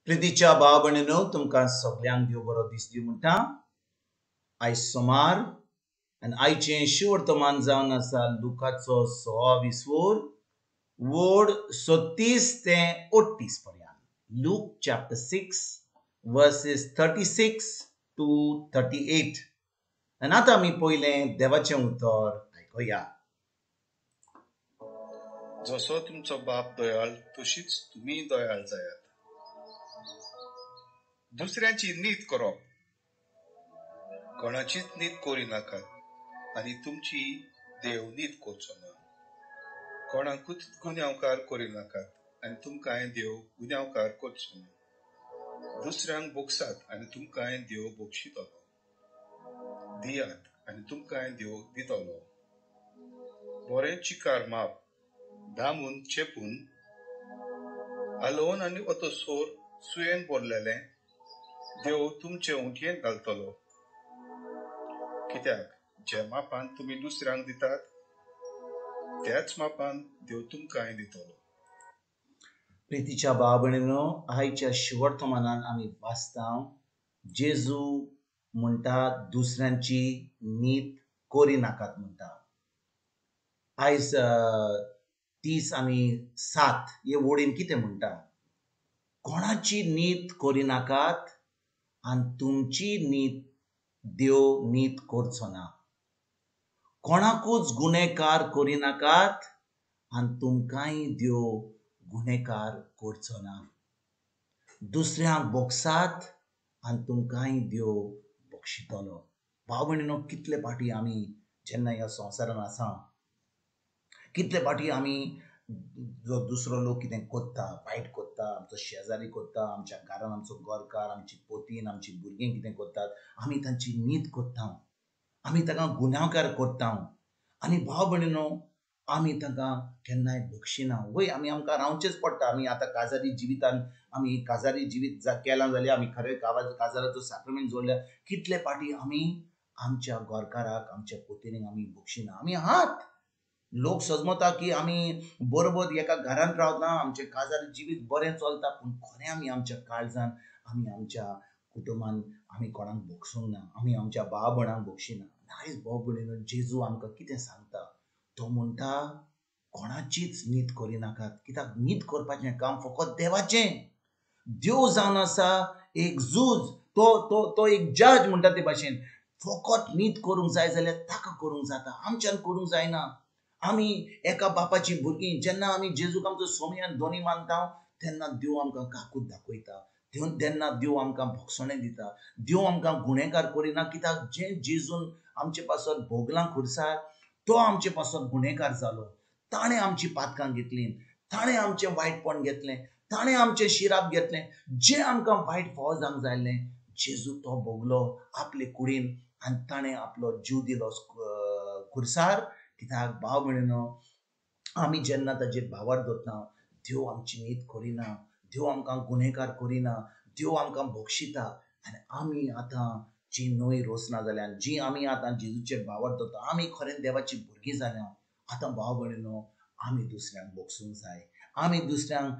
प्रितीच्या भाव भयणीनो तुमकां सगळ्यांक देव बरो दीस दिवं म्हणटा. आयज सोमार आनी आयचें शिवर्तमान जावन आसा लुकाचो 26 वोड 36 ते 38 पर्यंत. Look chapter 6 versus 36 to 38. आनी आतां आमी पयलें देवाचें उतर आयकुया. जसो तुमचो बाप दयाळ तशीच तुम्ही दयाळ जायात. दुसऱ्याची नीत करप, कोणाचीच नीत करी नाकात आनी तुमची देव नीत करचो ना. कोणाकूच गुन्यांवकार करी नाकात आनी तुमकां देव गुन्यांवकार करचो ना. दुसऱ्यांक बोगसात आनी तुमकां देव बोगशितलो. दियात आनी तुमकां देव दितलो. बरें चिकार माप, दामून चेपून आलोवन आनी ओतोसोर सुयेन भरलेलें देव तुमचे उंटयेन घालतलो. कित्याक जे मापान तुमी दुसऱ्यांक दितात त्याच मापान देव तुमकां दितलो. प्रितीच्या भाव भयणीनो, आयच्या शिवर्तमानान आमी वाचता जेजू म्हणटा दुसऱ्यांची नीत करी नाकात म्हणटा. आयज 30 आनी 7 हे वोडीन कितें म्हणटा? कोणाची नीत करी नाकात आनी तुमची नीत देव नीत करचो ना. कोणाकूच गुन्हेकार करी नाकात आनी तुमकांय देव गुन्हेकार करचो ना. दुसऱ्यांक बोगसात आनी तुमकांय देव बोगशितलो. भाव भयणीनो, कितले फाटी आमी जेन्ना ह्या संवसारान आसा, कितले फाटी आमी जो दुसरो लोक कितें कोत्ता, वायट कोत्ता, आमचो शेजारी कोत्ता, आमच्या घरान आमचो गोरकार, आमची पोतीन, आमची भुरगीं कितें कोत्तात, आमी तांची नीत कोत्ता, आमी ताका गुन्यांवकार कोत्ता. आनी भाव भयणीनो, आमी ताका केन्नाय बक्षिना. वय आमकां रावचेंच पडटा. आमी आतां काजारी जिवितान आमी काजारी जिवीत केलां जाल्यार आमी खरें काजाराचो सॅक्रमेंट जोडल्या. कितले फाटी आमी आमच्या गोरकाराक, आमच्या पोतिनीक आमी बक्षिना. आमी आहात. लोक समजता की आमी बरोबर एका घरान रावता, आमचें काजारी जिवीत बरें चलता, पूण खरें आमी आमच्या काळजान आमी आमच्या कुटुंबान आमी कोणाक बक्षूंक ना. आमी आमच्या भाव भयणांक बक्षिना. आयज भाव भयणीनो, जेजू आमकां कितें सांगता? तो म्हणटा कोणाचीच नीत करी नाकात. कित्याक नीत करपाचें काम फकत देवाचें. देव जावन आसा एक जूज, तो एक जज म्हणटा ते भाशेन. फकत नीत करूंक जाय जाल्यार ताका करूंक जाता, आमच्यान करूंक जायना. आमी एका बापाची भुरगीं, जेन्ना आमी जेजूक आमचो स्वामी आनी धोनी मानता, तेन्ना देव आमकां काकूट दाखयता. तेन्ना देव आमकां भोगसणें दिता. देव आमकां गुन्हेकार करिना. कित्याक जें जेजून आमचे पासत भोगलां खुर्सार, तो आमचे पासत गुन्हेकार जालो. ताणें आमची पातकां घेतलीं, ताणें आमचें वायटपण घेतलें, ताणें आमचें शिराप घेतलें. जें आमकां वायट फावो जावंक जाल्लें, जेजू तो भोगलो आपले कुडीन आनी ताणें आपलो जीव दिलो खुर्सार. कित्याक भाव भयणीनो, आमी जेन्ना ताजेर भावार दवरता, देव आमची नीत करिना, देव आमकां गुन्हेकार करिना, देव आमकां बक्षिता. आनी आमी आतां जी नवी रोसना जाल्यार, जी आमी आतां जेजूचेर भावार दवरता, आमी खरें देवाची भुरगीं जाल्या. आतां भाव भयणीनो, आमी दुसऱ्यांक बोगसूंक जाय. आमी दुसऱ्यांक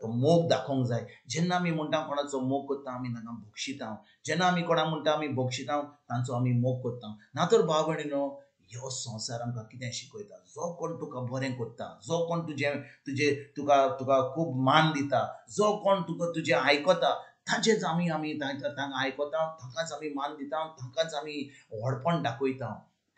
तो मोग दाखोवंक जाय. जेन्ना आमी म्हणटा कोणाचो मोग करता, आमी तांकां बक्षिता. जेन्ना आमी कोणाक म्हणटा आमी बक्षिता, तांचो आमी मोग करता. ना तर भाव भयणीनो, ह्यो संवसार आमकां कितें शिकयता? जो कोण तुका बरें करता, जो कोण तुका खूब मान दिता, जो कोण तुजें आयकता, ताचेंच आमी तांकां आयकता, ताकाच आमी मान दिता, ताकाच आमी व्हडपण दाखयता.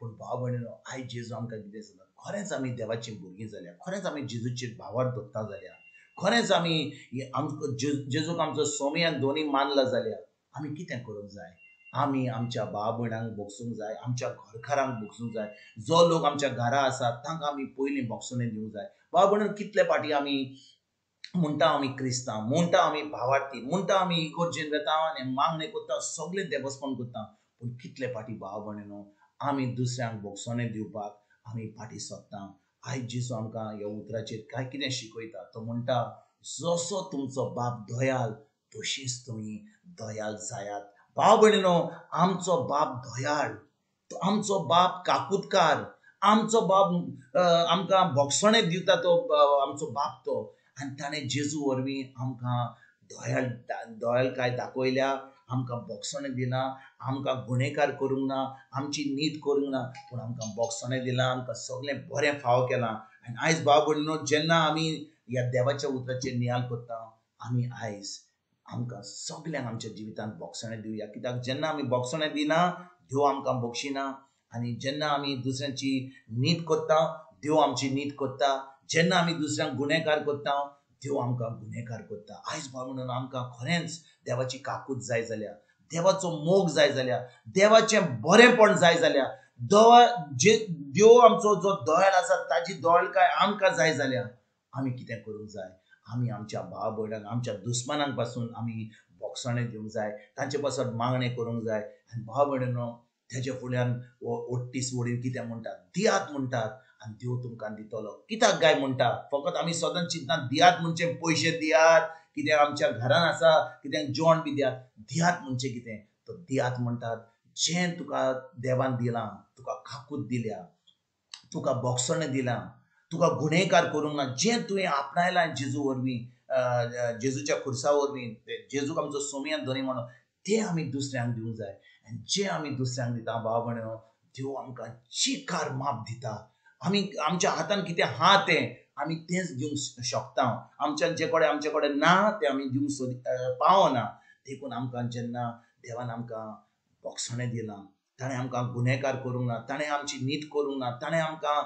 पूण भाव भयणीनो, आयज जेजू आमकां कितें सांगता? खरेंच आमी देवाची भुरगीं जाल्यार, खरेंच आमी जेजूचेर भावार दवरता जाल्यार, खरेंच आमी जेजूक आमचो स्वामी आनी धोनी मानला जाल्यार आमी कितें करूंक जाय? आमी आमच्या भाव भयणांक बोगसूंक जाय, आमच्या घरकारांक बोगसूंक जाय. जो लोक आमच्या घरा आसा तांकां आमी पयलीं बोगसणें दिवंक जाय. भाव भयणीनो, कितले फाटी आमी म्हणटा आमी क्रिस्तांव, म्हणटा आमी भावार्थी, म्हणटा आमी इगोर्जेन वता आनी मागणें करता, सगळें देवस्पण करता. पूण कितले फाटी भाव भयणीनो, आमी दुसऱ्यांक बोगसणें दिवपाक आमी फाटीं सरता. आयज जेजू आमकां ह्या उतराचेर काय कितें शिकयता? तो म्हणटा जसो तुमचो बाप दयाल तशींच तुमी दयाल जायात. भाव भयणीनो, आमचो बाप दयाळ, आमचो बाप काकुतकार, आमचो बाप आमकां भोगसणें दिता, तो आमचो बाप तो. आनी ताणें जेजू वरवीं आमकां दोळालकाय दाखयल्या, आमकां बोगसणें दिलां, आमकां गुन्हेकार करूंक ना, आमची नीत करूंक ना, पूण आमकां बोगसणें दिलां, आमकां सगळें बरें फाव केलां. आनी आयज भाव भयणीनो, जेन्ना आमी ह्या देवाच्या उतराचेर नियाळ करता, आमी आयज आमकां सगल्यांक आमच्या जिवितांत बोगसणें दिवया. कित्याक जेन्ना आमी बोगसणें दिना, देव आमकां बोगशिना. आनी जेन्ना आमी दुसऱ्यांची नीत करता, देव आमची नीत करता. जेन्ना आमी दुसऱ्यांक गुन्हेकार करता, देव आमकां गुन्हेकार करता. आयज भाव म्हणून आमकां खरेंच देवाची काकूट जाय जाल्यार, देवाचो मोग जाय जाल्यार, देवाचें बरेंपण जाय जाल्यार, देव आमचो जो दोळाल आसा ताजी दोळालकाय आमकां जाय जाल्यार आमी कितें करूंक जाय? आमी आमच्या भाव भयणांक, आमच्या दुस्मानांक पासून आमी बोगसणें दिवंक जाय, तांचे पासून मागणें करूंक जाय. आनी भाव भयणीनो, तेजे फुड्यान ओट्टीस वडील कितें म्हणटात? दियात म्हणटात, आनी देव तुमकां दितलो. कित्याक काय म्हणटा? फकत आमी सदांच चिंततात दियात म्हणजे पयशे दियात, कितें आमच्या घरान आसा कितें जेवण बी दियात. दियात म्हणजे कितें? तो दियात म्हणटात जें तुका देवान दिलां, तुका काकूट दिल्या, तुका बोगसणें दिलां, तुका गुन्हेकार करूंक ना, जें तुवें आपणायलां जेजू वरवीं, जेजूच्या खुर्सा वरवीं, जेजूक आमचो सोमियान धनी म्हणून, तें आमी दुसऱ्यांक दिवंक जाय. आनी जें आमी दुसऱ्यांक दिता भाव भयणीनो, देव आमकां चिकार माप दिता. आमी आमच्या हातान कितें आहा तें आमी तेंच दिवंक शकता. आमचे कडेन ना तें आमी दिवंक पावना. देखून आमकां जेन्ना देवान आमकां बोगसणें दिलां, ताणें आमकां गुन्हेकार करूंक ना, ताणें आमची नीत करूंक ना, ताणें आमकां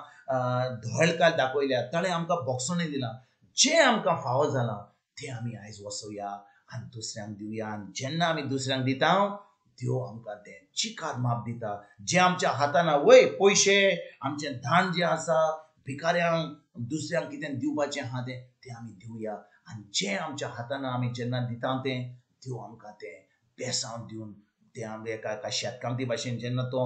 दोळालकाय दाखयल्या, ताणें आमकां बोगसणें दिलां, जें आमकां फावो जालां तें आमी आयज वसोवया आनी दुसऱ्यांक दिवया. आनी जेन्ना आमी दुसऱ्यांक दिता, देव आमकां तें चिकार माप दिता. जें आमच्या हातान वय पयशे, आमचें धान जें आसा, भिकाऱ्यांक दुसऱ्यांक कितें दिवपाचें आहा तें आमी दिवया. आनी जें आमच्या हातान आमी जेन्ना दिता तें, देव आमकां तें बेसांव दिवन, तें आमी एका शेतकामती भाशेन जेन्ना तो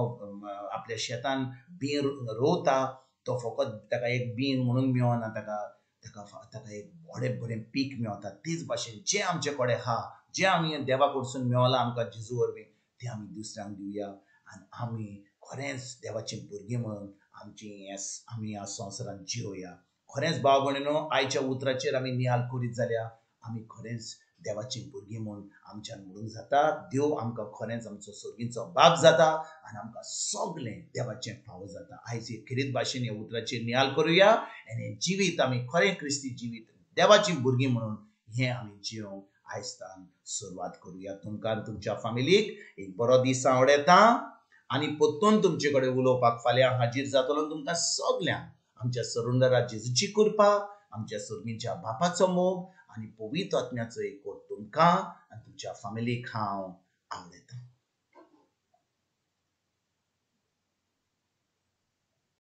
आपल्या शेतान बीं रोवता, तो फकत ताका एक बीं म्हणून मेळना, ताका एक व्हडें बरें पीक मेळटा. तेच भाशेन जें आमचे कडेन आहा, जें आमी देवा कडसून मेळलां आमकां जेजू वरवीं, तें आमी दुसऱ्यांक दिवया. आनी आमी खरेंच देवाचीं भुरगीं म्हणून आमी ह्या संवसारांत जियोया. खरेंच भाव भयणीनो, आयच्या उतराचेर आमी नियाळ करीत जाल्यार आमी खरेंच देवाचीं भुरगीं म्हणून आमच्यान म्हणूंक जाता. देव आमकां खरेंच आमचो सर्गीचो बाप जाता आनी आमकां सगळें देवाचें फावो जाता. आयज हे खेरीत भाशेन ह्या उतराचेर नियाळ करुया आनी हें जिवीत आमी खरें क्रिस्ती जिवीत देवाचीं भुरगीं म्हणून हें आमी जियोंक आयजतान सुरवात करुया. तुमकां आनी तुमच्या फॅमिलीक एक बरो दीस हांव येता आनी परतून तुमचे कडेन उलोवपाक फाल्यां हाजीर जातलो. तुमकां सगल्यांक आमच्या सरुंदरा जेजूची कृपा, आमच्या सर्गीच्या बापाचो मोग आनी पवित्र आत्म्याचो एकवट तुमकां आनी तुमच्या फॅमिलीक हांव आवडयतां.